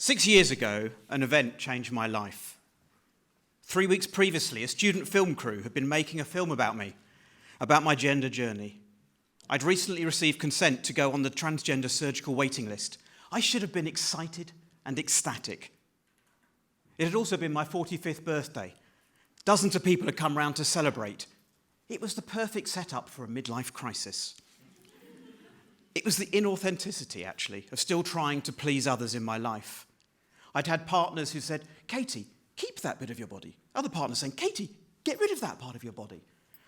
6 years ago, an event changed my life. 3 weeks previously, a student film crew had been making a film about me, about my gender journey. I'd recently received consent to go on the transgender surgical waiting list. I should have been excited and ecstatic. It had also been my 45th birthday. Dozens of people had come round to celebrate. It was the perfect setup for a midlife crisis. It was the inauthenticity, actually, of still trying to please others in my life. I'd had partners who said, "Katy, keep that bit of your body." Other partners saying, "Katy, get rid of that part of your body."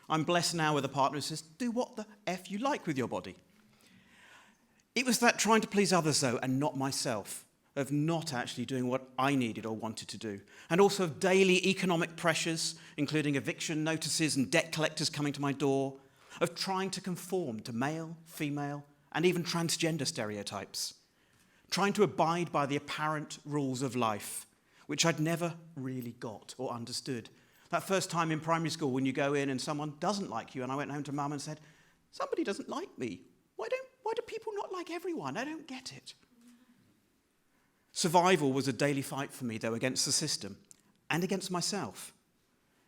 I'm blessed now with a partner who says, "Do what the F you like with your body." It was that trying to please others, though, and not myself, of not actually doing what I needed or wanted to do, and also of daily economic pressures, including eviction notices and debt collectors coming to my door, of trying to conform to male, female, and even transgender stereotypes, trying to abide by the apparent rules of life, which I'd never really got or understood. That first time in primary school when you go in and someone doesn't like you, and I went home to mum and said, "Somebody doesn't like me. Why do people not like everyone? I don't get it." Survival was a daily fight for me, though, against the system and against myself.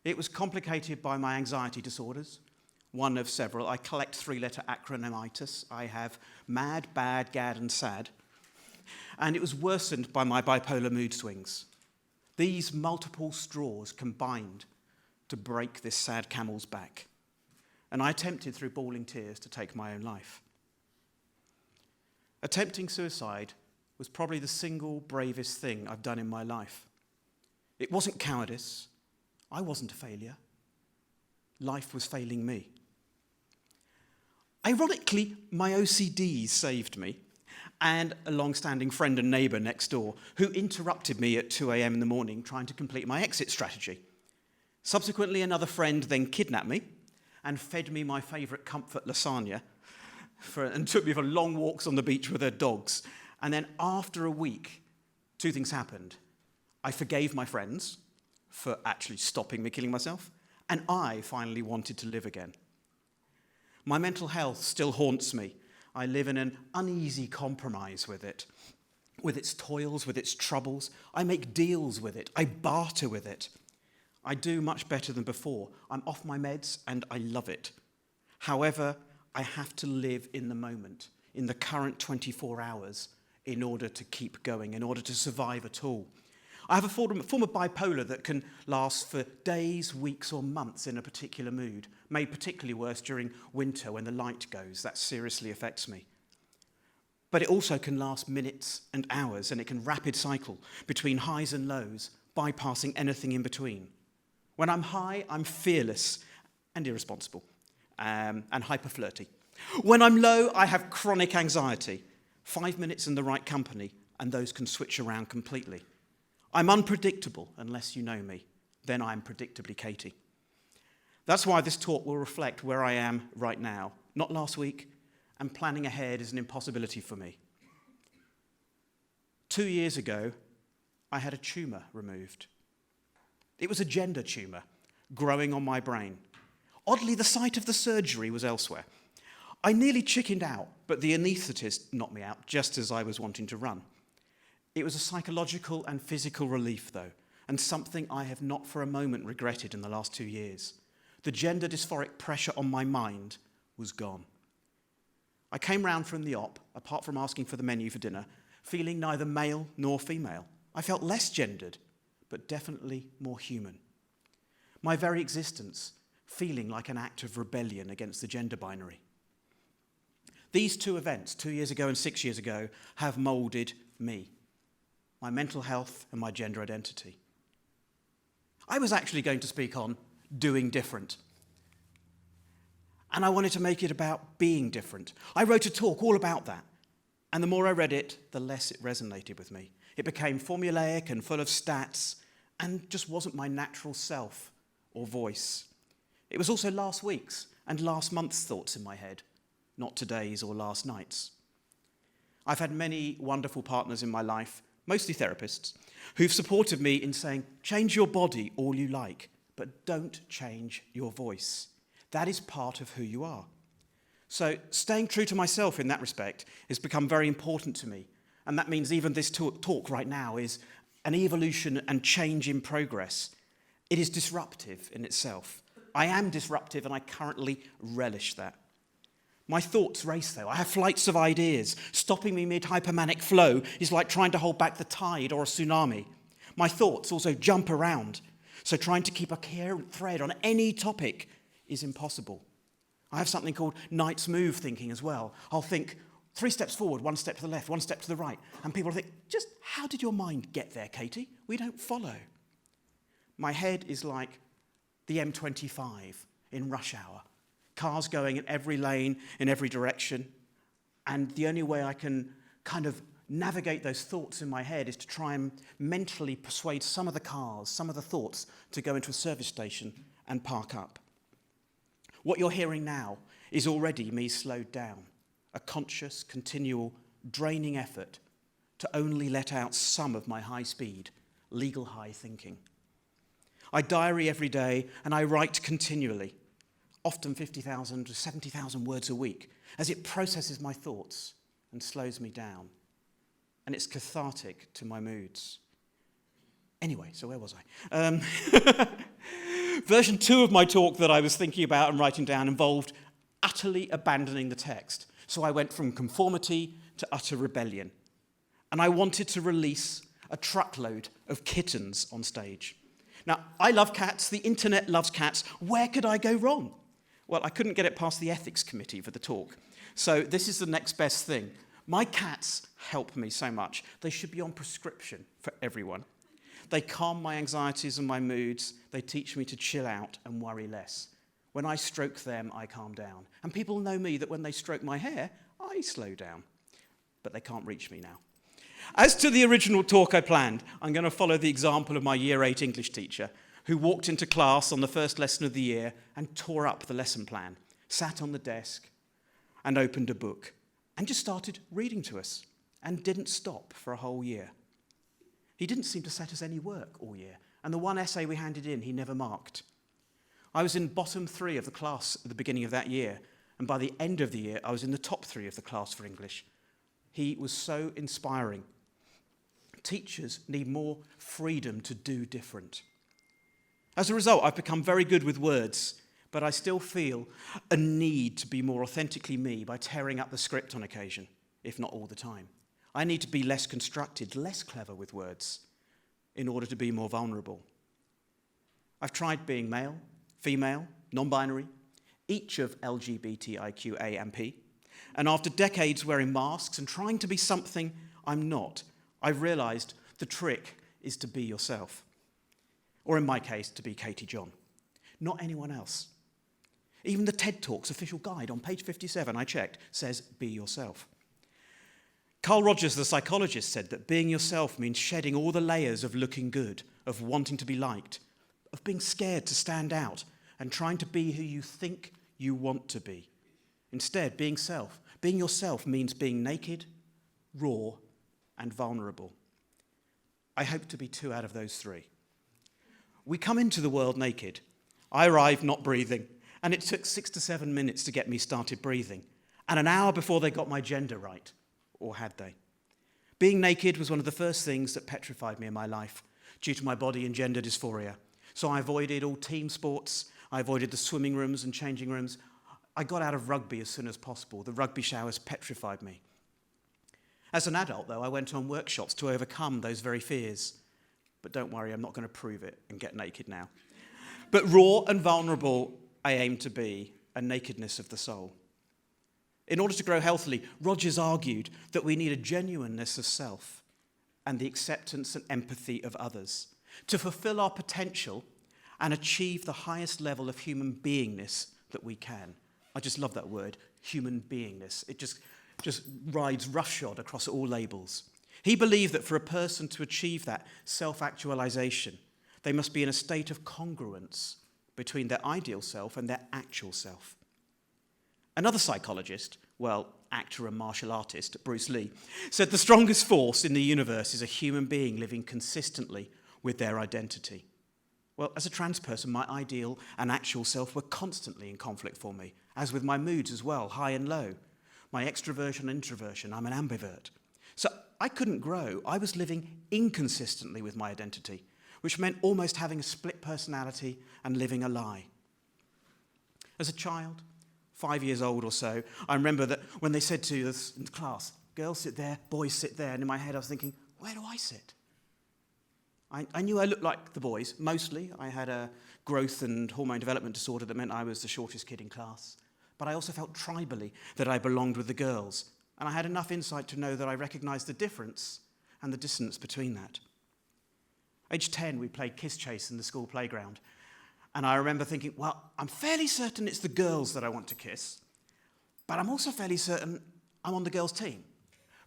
It was complicated by my anxiety disorders, one of several. I collect three-letter acronymitis. I have MAD, BAD, GAD, and SAD. And it was worsened by my bipolar mood swings. These multiple straws combined to break this sad camel's back. And I attempted through bawling tears to take my own life. Attempting suicide was probably the single bravest thing I've done in my life. It wasn't cowardice. I wasn't a failure. Life was failing me. Ironically, my OCD saved me, and a long-standing friend and neighbour next door who interrupted me at 2 a.m. in the morning trying to complete my exit strategy. Subsequently, another friend then kidnapped me and fed me my favourite comfort lasagna and took me for long walks on the beach with her dogs. And then after a week, two things happened. I forgave my friends for actually stopping me killing myself, and I finally wanted to live again. My mental health still haunts me. I live in an uneasy compromise with it, with its toils, with its troubles. I make deals with it. I barter with it. I do much better than before. I'm off my meds and I love it. However, I have to live in the moment, in the current 24 hours, in order to keep going, in order to survive at all. I have a form of bipolar that can last for days, weeks, or months in a particular mood, made particularly worse during winter when the light goes. That seriously affects me. But it also can last minutes and hours, and it can rapid cycle between highs and lows, bypassing anything in between. When I'm high, I'm fearless and irresponsible, and hyper-flirty. When I'm low, I have chronic anxiety. 5 minutes in the right company, and those can switch around completely. I'm unpredictable unless you know me. Then I'm predictably Katy. That's why this talk will reflect where I am right now, not last week, and planning ahead is an impossibility for me. 2 years ago, I had a tumour removed. It was a gender tumour growing on my brain. Oddly, the site of the surgery was elsewhere. I nearly chickened out, but the anaesthetist knocked me out just as I was wanting to run. It was a psychological and physical relief, though, and something I have not for a moment regretted in the last 2 years. The gender dysphoric pressure on my mind was gone. I came round from the op, apart from asking for the menu for dinner, feeling neither male nor female. I felt less gendered, but definitely more human. My very existence feeling like an act of rebellion against the gender binary. These two events, 2 years ago and 6 years ago, have moulded me, my mental health and my gender identity. I was actually going to speak on doing different. And I wanted to make it about being different. I wrote a talk all about that. And the more I read it, the less it resonated with me. It became formulaic and full of stats and just wasn't my natural self or voice. It was also last week's and last month's thoughts in my head, not today's or last night's. I've had many wonderful partners in my life, mostly therapists, who've supported me in saying, change your body all you like, but don't change your voice. That is part of who you are. So staying true to myself in that respect has become very important to me, And that means even this talk right now is an evolution and change in progress. It is disruptive in itself. I am disruptive, and I currently relish that. My thoughts race, though. I have flights of ideas. Stopping me mid-hypermanic flow is like trying to hold back the tide or a tsunami. My thoughts also jump around, so trying to keep a coherent thread on any topic is impossible. I have something called Knight's Move thinking as well. I'll think 3 steps forward, 1 step to the left, 1 step to the right, and people will think, just how did your mind get there, Katy? We don't follow. My head is like the M25 in rush hour. Cars going in every lane, in every direction. And the only way I can kind of navigate those thoughts in my head is to try and mentally persuade some of the cars, some of the thoughts, to go into a service station and park up. What you're hearing now is already me slowed down, a conscious, continual, draining effort to only let out some of my high-speed, legal high thinking. I diary every day and I write continually, often 50,000 to 70,000 words a week, as it processes my thoughts and slows me down. And it's cathartic to my moods. Anyway, so where was I? Version 2 of my talk that I was thinking about and writing down involved utterly abandoning the text. So I went from conformity to utter rebellion. And I wanted to release a truckload of kittens on stage. Now, I love cats, the internet loves cats. Where could I go wrong? Well, I couldn't get it past the ethics committee for the talk. So this is the next best thing. My cats help me so much. They should be on prescription for everyone. They calm my anxieties and my moods. They teach me to chill out and worry less. When I stroke them, I calm down. And people know me that when they stroke my hair, I slow down. But they can't reach me now. As to the original talk I planned, I'm going to follow the example of my Year 8 English teacher, who walked into class on the first lesson of the year and tore up the lesson plan, sat on the desk and opened a book, and just started reading to us, and didn't stop for a whole year. He didn't seem to set us any work all year, and the one essay we handed in, he never marked. I was in bottom 3 of the class at the beginning of that year, and by the end of the year, I was in the top 3 of the class for English. He was so inspiring. Teachers need more freedom to do different. As a result, I've become very good with words, but I still feel a need to be more authentically me by tearing up the script on occasion, if not all the time. I need to be less constructed, less clever with words, in order to be more vulnerable. I've tried being male, female, non-binary, each of LGBTIQA and P, and after decades wearing masks and trying to be something I'm not, I've realised the trick is to be yourself. Or in my case, to be Katy Jon, not anyone else. Even the TED Talks official guide on page 57, I checked, says be yourself. Carl Rogers, the psychologist, said that being yourself means shedding all the layers of looking good, of wanting to be liked, of being scared to stand out, and trying to be who you think you want to be. Instead, being yourself means being naked, raw, and vulnerable. I hope to be 2 out of those 3. We come into the world naked. I arrived not breathing, and it took 6 to 7 minutes to get me started breathing, and an hour before they got my gender right, or had they? Being naked was one of the first things that petrified me in my life, due to my body and gender dysphoria. So I avoided all team sports, I avoided the swimming rooms and changing rooms. I got out of rugby as soon as possible. The rugby showers petrified me. As an adult, though, I went on workshops to overcome those very fears. But don't worry, I'm not going to prove it and get naked now. But raw and vulnerable, I aim to be, a nakedness of the soul. In order to grow healthily, Rogers argued that we need a genuineness of self and the acceptance and empathy of others to fulfill our potential and achieve the highest level of human beingness that we can. I just love that word, human beingness. It just rides roughshod across all labels. He believed that for a person to achieve that self-actualization, they must be in a state of congruence between their ideal self and their actual self. Another psychologist, actor and martial artist, Bruce Lee, said the strongest force in the universe is a human being living consistently with their identity. Well, as a trans person, my ideal and actual self were constantly in conflict for me, as with my moods as well, high and low. My extroversion and introversion, I'm an ambivert. So I couldn't grow. I was living inconsistently with my identity, which meant almost having a split personality and living a lie. As a child, 5 years old or so, I remember that when they said to us in class, girls sit there, boys sit there, and in my head I was thinking, where do I sit? I knew I looked like the boys, mostly. I had a growth and hormone development disorder that meant I was the shortest kid in class. But I also felt tribally that I belonged with the girls, and I had enough insight to know that I recognised the difference and the dissonance between that. Age 10, we played kiss chase in the school playground, and I remember thinking, well, I'm fairly certain it's the girls that I want to kiss, but I'm also fairly certain I'm on the girls' team.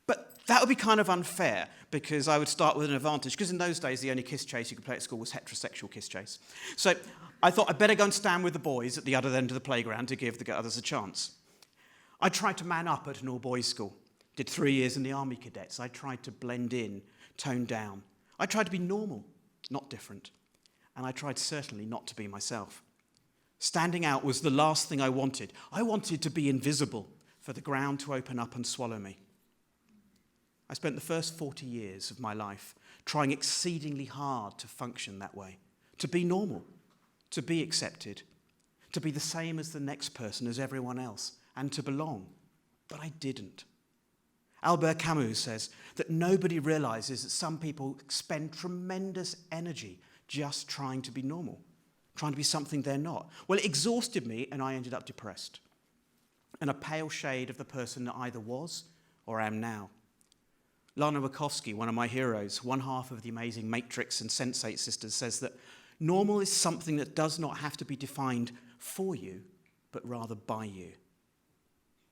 But that would be kind of unfair, because I would start with an advantage, because in those days the only kiss chase you could play at school was heterosexual kiss chase. So I thought I'd better go and stand with the boys at the other end of the playground to give the others a chance. I tried to man up at an all-boys school, did 3 years in the Army Cadets. I tried to blend in, tone down. I tried to be normal, not different. And I tried certainly not to be myself. Standing out was the last thing I wanted. I wanted to be invisible, for the ground to open up and swallow me. I spent the first 40 years of my life trying exceedingly hard to function that way, to be normal, to be accepted, to be the same as the next person, as everyone else, and to belong. But I didn't. Albert Camus says that nobody realizes that some people spend tremendous energy just trying to be normal, trying to be something they're not. Well, it exhausted me, and I ended up depressed, and a pale shade of the person that I either was or am now. Lana Wachowski, one of my heroes, one half of the amazing Matrix and Sense8 sisters, says that normal is something that does not have to be defined for you, but rather by you.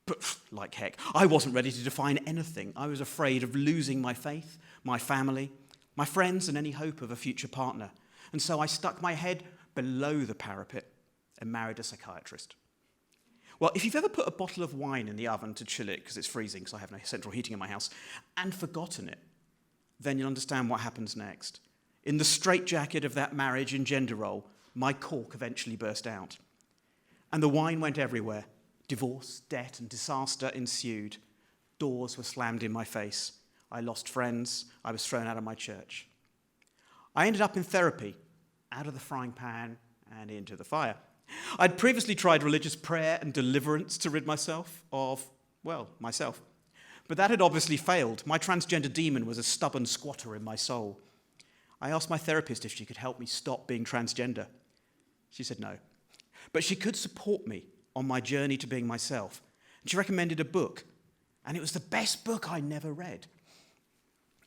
But like heck, I wasn't ready to define anything. I was afraid of losing my faith, my family, my friends, and any hope of a future partner. And so I stuck my head below the parapet and married a psychiatrist. Well, if you've ever put a bottle of wine in the oven to chill it, because it's freezing, because I have no central heating in my house, and forgotten it, then you'll understand what happens next. In the straitjacket of that marriage and gender role, my cork eventually burst out. And the wine went everywhere. Divorce, debt, and disaster ensued. Doors were slammed in my face. I lost friends. I was thrown out of my church. I ended up in therapy, out of the frying pan and into the fire. I'd previously tried religious prayer and deliverance to rid myself of, well, myself. But that had obviously failed. My transgender demon was a stubborn squatter in my soul. I asked my therapist if she could help me stop being transgender. She said no. But she could support me on my journey to being myself. And she recommended a book, and it was the best book I never read.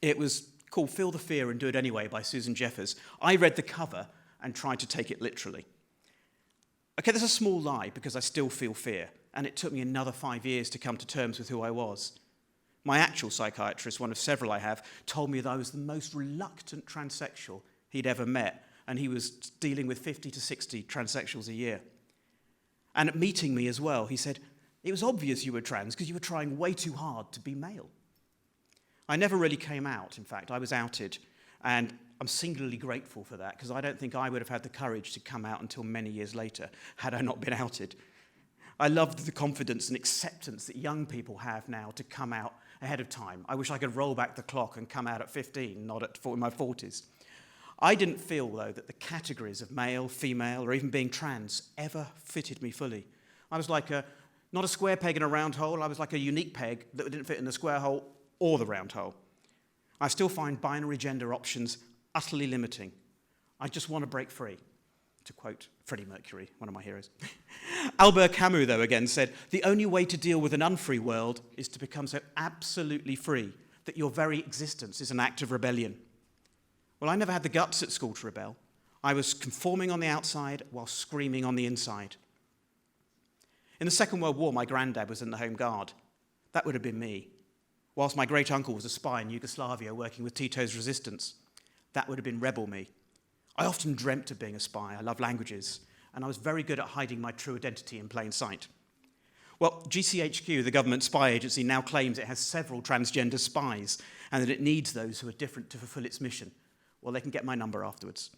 It was called Feel the Fear and Do It Anyway by Susan Jeffers. I read the cover and tried to take it literally. Okay, there's a small lie, because I still feel fear, and it took me another 5 years to come to terms with who I was. My actual psychiatrist, one of several I have, told me that I was the most reluctant transsexual he'd ever met, and he was dealing with 50 to 60 transsexuals a year. And at meeting me as well, he said, it was obvious you were trans because you were trying way too hard to be male. I never really came out, in fact. I was outed, and I'm singularly grateful for that, because I don't think I would have had the courage to come out until many years later had I not been outed. I loved the confidence and acceptance that young people have now to come out ahead of time. I wish I could roll back the clock and come out at 15, not in my 40s. I didn't feel, though, that the categories of male, female, or even being trans ever fitted me fully. I was like not a square peg in a round hole. I was like a unique peg that didn't fit in the square hole or the round hole. I still find binary gender options utterly limiting. I just want to break free, to quote Freddie Mercury, one of my heroes. Albert Camus, though, again said, the only way to deal with an unfree world is to become so absolutely free that your very existence is an act of rebellion. Well, I never had the guts at school to rebel. I was conforming on the outside while screaming on the inside. In the Second World War, my granddad was in the Home Guard. That would have been me. Whilst my great-uncle was a spy in Yugoslavia working with Tito's resistance. That would have been rebel me. I often dreamt of being a spy. I love languages, and I was very good at hiding my true identity in plain sight. Well, GCHQ, the government spy agency, now claims it has several transgender spies and that it needs those who are different to fulfill its mission. Well, they can get my number afterwards.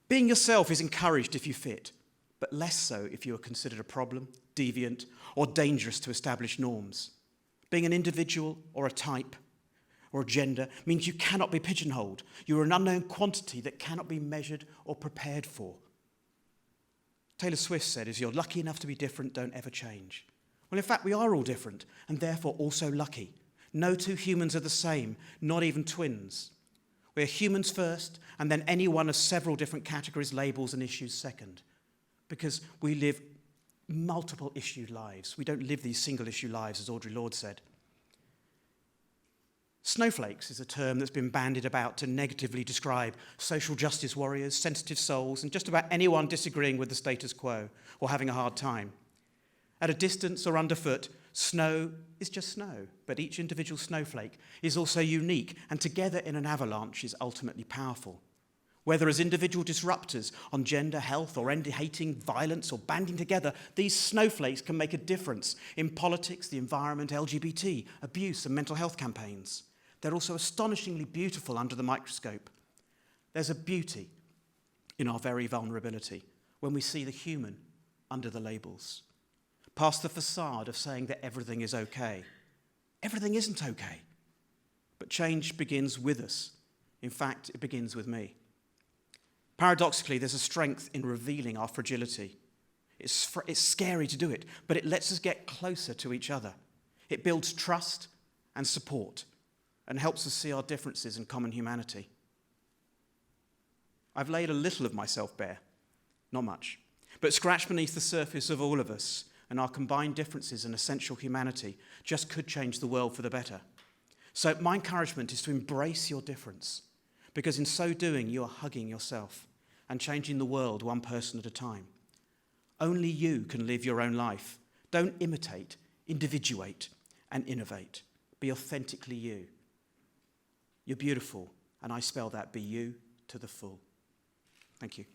Being yourself is encouraged if you fit, but less so if you are considered a problem, deviant, or dangerous to established norms. Being an individual or a type or a gender means you cannot be pigeonholed. You are an unknown quantity that cannot be measured or prepared for. Taylor Swift said, "If you're lucky enough to be different, don't ever change." Well, in fact, we are all different and therefore also lucky. No two humans are the same, not even twins. We are humans first, and then any one of several different categories, labels, and issues second. Because we live multiple issued lives. We don't live these single issue lives, as Audre Lorde said. Snowflakes is a term that's been bandied about to negatively describe social justice warriors, sensitive souls, and just about anyone disagreeing with the status quo or having a hard time. At a distance or underfoot, snow is just snow, but each individual snowflake is also unique, and together in an avalanche is ultimately powerful. Whether as individual disruptors on gender, health, or hating violence, or banding together, these snowflakes can make a difference in politics, the environment, LGBT, abuse, and mental health campaigns. They're also astonishingly beautiful under the microscope. There's a beauty in our very vulnerability when we see the human under the labels, past the facade of saying that everything is okay. Everything isn't okay. But change begins with us. In fact, it begins with me. Paradoxically, there's a strength in revealing our fragility. It's scary to do it, but it lets us get closer to each other. It builds trust and support and helps us see our differences and common humanity. I've laid a little of myself bare, not much, but scratched beneath the surface of all of us, and our combined differences and essential humanity just could change the world for the better. So my encouragement is to embrace your difference, because in so doing, you are hugging yourself and changing the world one person at a time. Only you can live your own life. Don't imitate, individuate, and innovate. Be authentically you. You're beautiful, and I spell that be you to the full. Thank you.